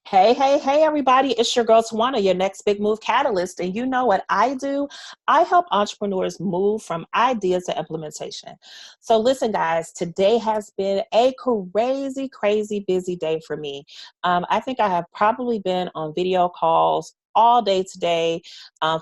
Hey, hey, hey, everybody. It's your girl, Tawana, your next big move catalyst. And you know what I do? I help entrepreneurs move from idea to implementation. So, listen, guys, today has been a crazy, crazy busy day for me. I think I have probably been on video calls all day today,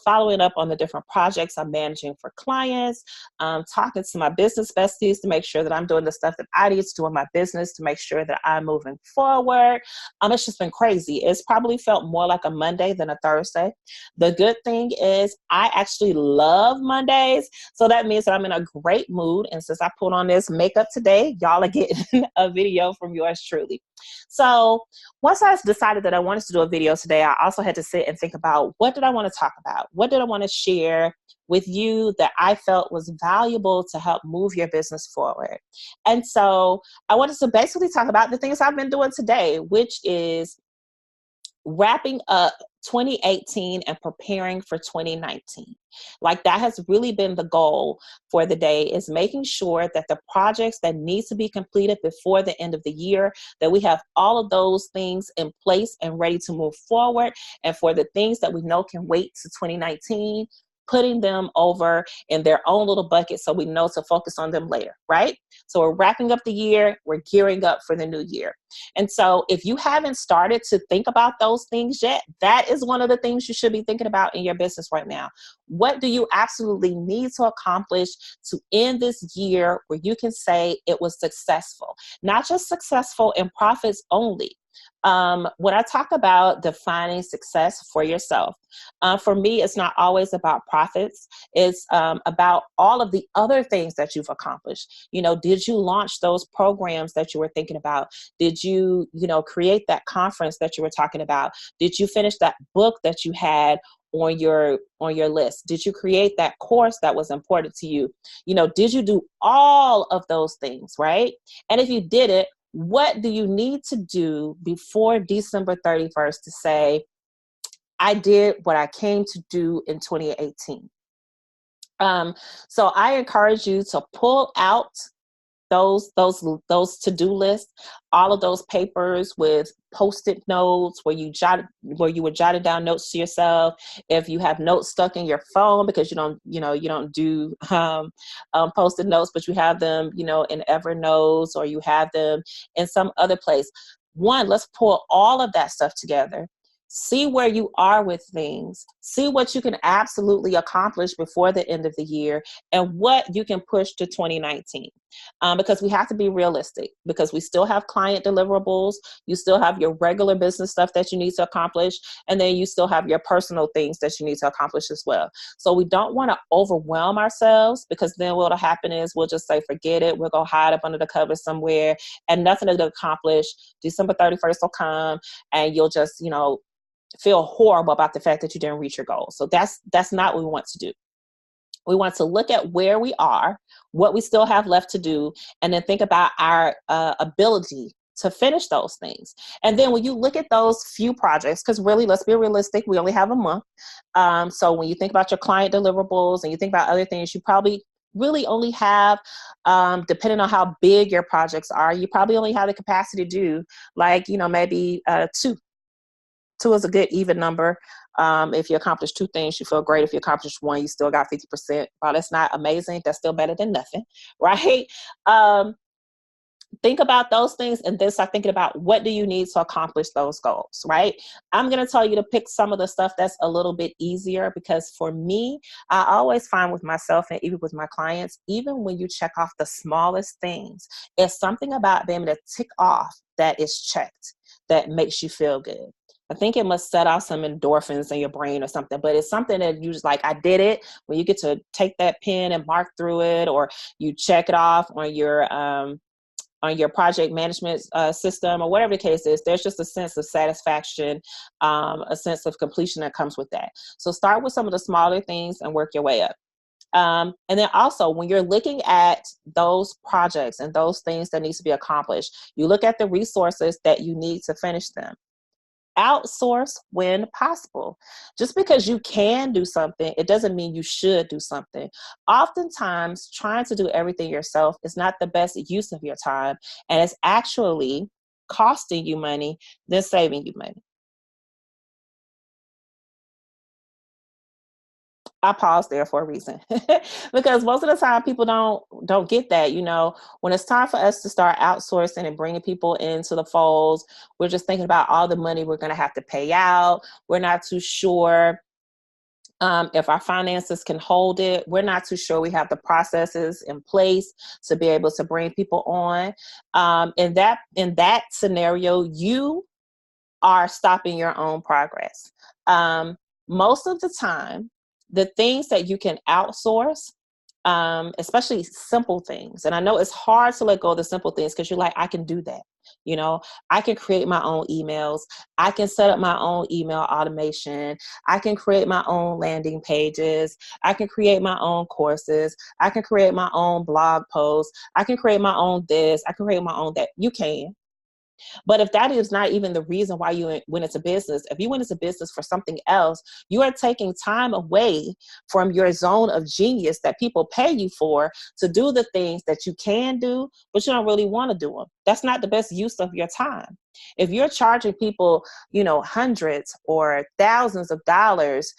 following up on the different projects I'm managing for clients, talking to my business besties to make sure that I'm doing the stuff that I need to do in my business to make sure that I'm moving forward. It's just been crazy. It's probably felt more like a Monday than a Thursday. The good thing is I actually love Mondays. So that means that I'm in a great mood. And since I put on this makeup today, y'all are getting a video from yours truly. So once I decided that I wanted to do a video today, I also had to sit and think about, what did I want to talk about? What did I want to share with you that I felt was valuable to help move your business forward? And so I wanted to basically talk about the things I've been doing today, which is wrapping up 2018 and preparing for 2019. Like, that has really been the goal for the day, is making sure that the projects that need to be completed before the end of the year, that we have all of those things in place and ready to move forward. And for the things that we know can wait to 2019, putting them over in their own little bucket so we know to focus on them later, right? So we're wrapping up the year, we're gearing up for the new year. And so if you haven't started to think about those things yet, that is one of the things you should be thinking about in your business right now. What do you absolutely need to accomplish to end this year where you can say it was successful? Not just successful in profits only. When I talk about defining success for yourself, for me, it's not always about profits. It's about all of the other things that you've accomplished. Did you launch those programs that you were thinking about? Did you, create that conference that you were talking about? Did you finish that book that you had on your list? Did you create that course that was important to you? Did you do all of those things, right? And if you did it, what do you need to do before December 31st to say, I did what I came to do in 2018? So I encourage you to pull out those to-do lists, all of those papers with post-it notes where you would jotted down notes to yourself. If you have notes stuck in your phone because you don't do post-it notes, but you have them, in Evernote, or you have them in some other place. Let's pull all of that stuff together. See where you are with things. See what you can absolutely accomplish before the end of the year and what you can push to 2019. Because we have to be realistic, because we still have client deliverables. You still have your regular business stuff that you need to accomplish. And then you still have your personal things that you need to accomplish as well. So we don't want to overwhelm ourselves, because then what'll happen is we'll just say, forget it. We'll go hide up under the covers somewhere and nothing is accomplished. December 31st will come and you'll just, feel horrible about the fact that you didn't reach your goal. So that's not what we want to do. We want to look at where we are, what we still have left to do, and then think about our ability to finish those things. And then when you look at those few projects, because really, let's be realistic, we only have a month. So when you think about your client deliverables and you think about other things, you probably really only have, depending on how big your projects are, you probably only have the capacity to do maybe two. Two is a good even number. If you accomplish two things, you feel great. If you accomplish one, you still got 50%. While that's not amazing, that's still better than nothing, right? Think about those things and then start thinking about, what do you need to accomplish those goals, right? I'm going to tell you to pick some of the stuff that's a little bit easier, because for me, I always find with myself and even with my clients, even when you check off the smallest things, it's something about being able to tick off that is checked that makes you feel good. I think it must set off some endorphins in your brain or something, but it's something that you just like, I did it. When you get to take that pen and mark through it, or you check it off on your project management system, or whatever the case is, there's just a sense of satisfaction, a sense of completion that comes with that. So start with some of the smaller things and work your way up. And then also, when you're looking at those projects and those things that need to be accomplished, you look at the resources that you need to finish them. Outsource when possible. Just because you can do something, it doesn't mean you should do something. Oftentimes, trying to do everything yourself is not the best use of your time, and it's actually costing you money than saving you money. I paused there for a reason because most of the time people don't get that. When it's time for us to start outsourcing and bringing people into the folds, we're just thinking about all the money we're going to have to pay out. We're not too sure if our finances can hold it. We're not too sure we have the processes in place to be able to bring people on. In that scenario, you are stopping your own progress. Most of the time, the things that you can outsource, especially simple things, and I know it's hard to let go of the simple things because you're like, I can do that. I can create my own emails. I can set up my own email automation. I can create my own landing pages. I can create my own courses. I can create my own blog posts. I can create my own this. I can create my own that. You can. But if that is not even the reason why you went into business, if you went into business for something else, you are taking time away from your zone of genius that people pay you for to do the things that you can do, but you don't really want to do them. That's not the best use of your time. If you're charging people, hundreds or thousands of dollars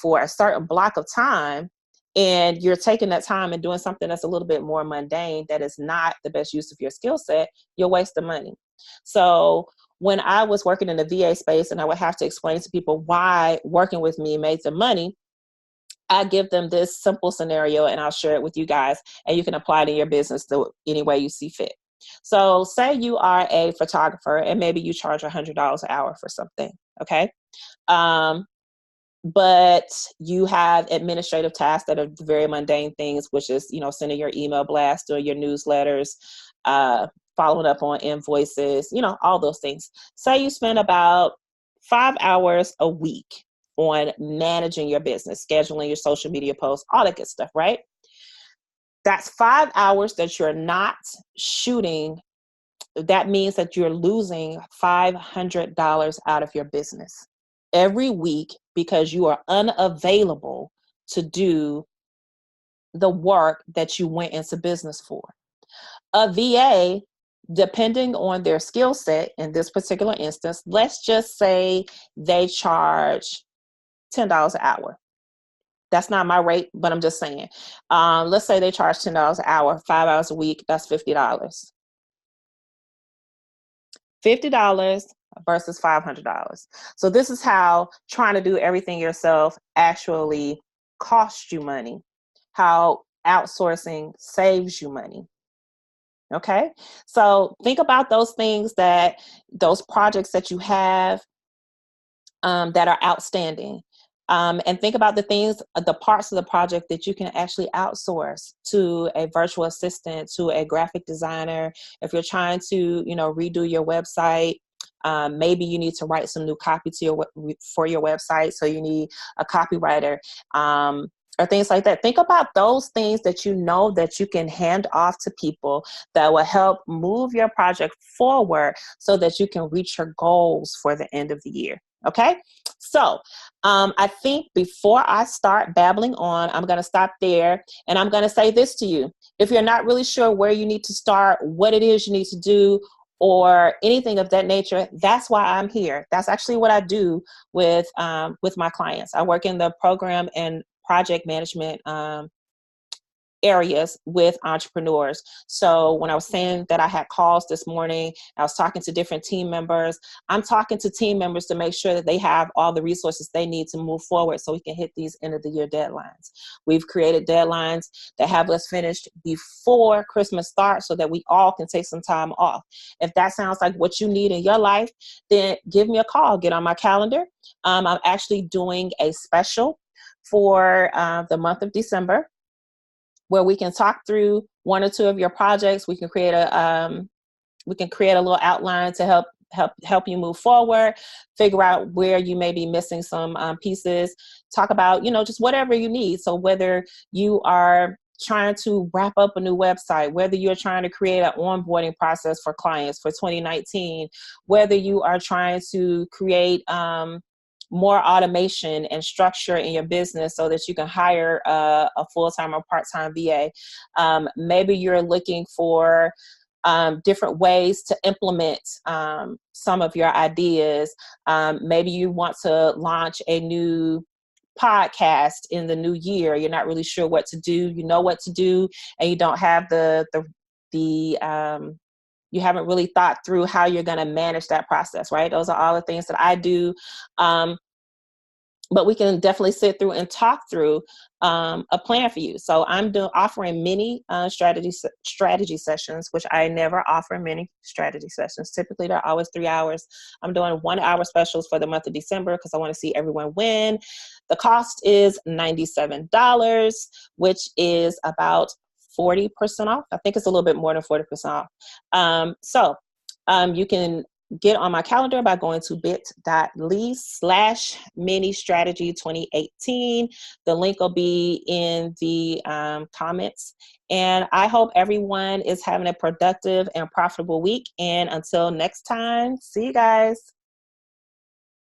for a certain block of time, and you're taking that time and doing something that's a little bit more mundane, that is not the best use of your skill set, you're wasting money. So when I was working in the VA space and I would have to explain to people why working with me made them money, I give them this simple scenario and I'll share it with you guys, and you can apply it in your business any way you see fit. So say you are a photographer and maybe you charge $100 an hour for something, okay? But you have administrative tasks that are very mundane things, which is, sending your email blast, doing your newsletters, following up on invoices, all those things. Say you spend about 5 hours a week on managing your business, scheduling your social media posts, all that good stuff, right? That's 5 hours that you're not shooting. That means that you're losing $500 out of your business every week because you are unavailable to do the work that you went into business for. A VA, depending on their skill set in this particular instance, let's just say they charge $10 an hour. That's not my rate, but I'm just saying. Let's say they charge $10 an hour, 5 hours a week, that's $50. $50 versus $500. So this is how trying to do everything yourself actually costs you money, how outsourcing saves you money. Okay, so think about those things, those projects that you have that are outstanding. And think about the parts of the project that you can actually outsource to a virtual assistant, to a graphic designer. If you're trying to, redo your website, maybe you need to write some new copy for your website, so you need a copywriter. Or things like that. Think about those things that that you can hand off to people that will help move your project forward so that you can reach your goals for the end of the year. Okay, so I think before I start babbling on, I'm going to stop there and I'm going to say this to you. If you're not really sure where you need to start, what it is you need to do, or anything of that nature, that's why I'm here. That's actually what I do with my clients. I work in the program and project management areas with entrepreneurs. So when I was saying that I had calls this morning, I was talking to different team members. I'm talking to team members to make sure that they have all the resources they need to move forward so we can hit these end of the year deadlines. We've created deadlines that have us finished before Christmas starts so that we all can take some time off. If that sounds like what you need in your life, then give me a call. Get on my calendar. I'm actually doing a special for the month of December, where we can talk through one or two of your projects. We can create a little outline to help you move forward, figure out where you may be missing some pieces, talk about, just whatever you need. So whether you are trying to wrap up a new website, whether you're trying to create an onboarding process for clients for 2019, whether you are trying to create more automation and structure in your business so that you can hire a full-time or part-time VA. Maybe you're looking for different ways to implement some of your ideas. Maybe you want to launch a new podcast in the new year. You're not really sure what to do. You know what to do, and you don't have you haven't really thought through how you're going to manage that process, right? Those are all the things that I do. But we can definitely sit through and talk through a plan for you. So I'm offering mini strategy sessions, which I never offer many strategy sessions. Typically, they're always 3 hours. I'm doing 1 hour specials for the month of December because I want to see everyone win. The cost is $97, which is about 40% off. I think it's a little bit more than 40% off. You can get on my calendar by going to bit.ly/mini strategy 2018. The link will be in the comments. And I hope everyone is having a productive and profitable week. And until next time, see you guys.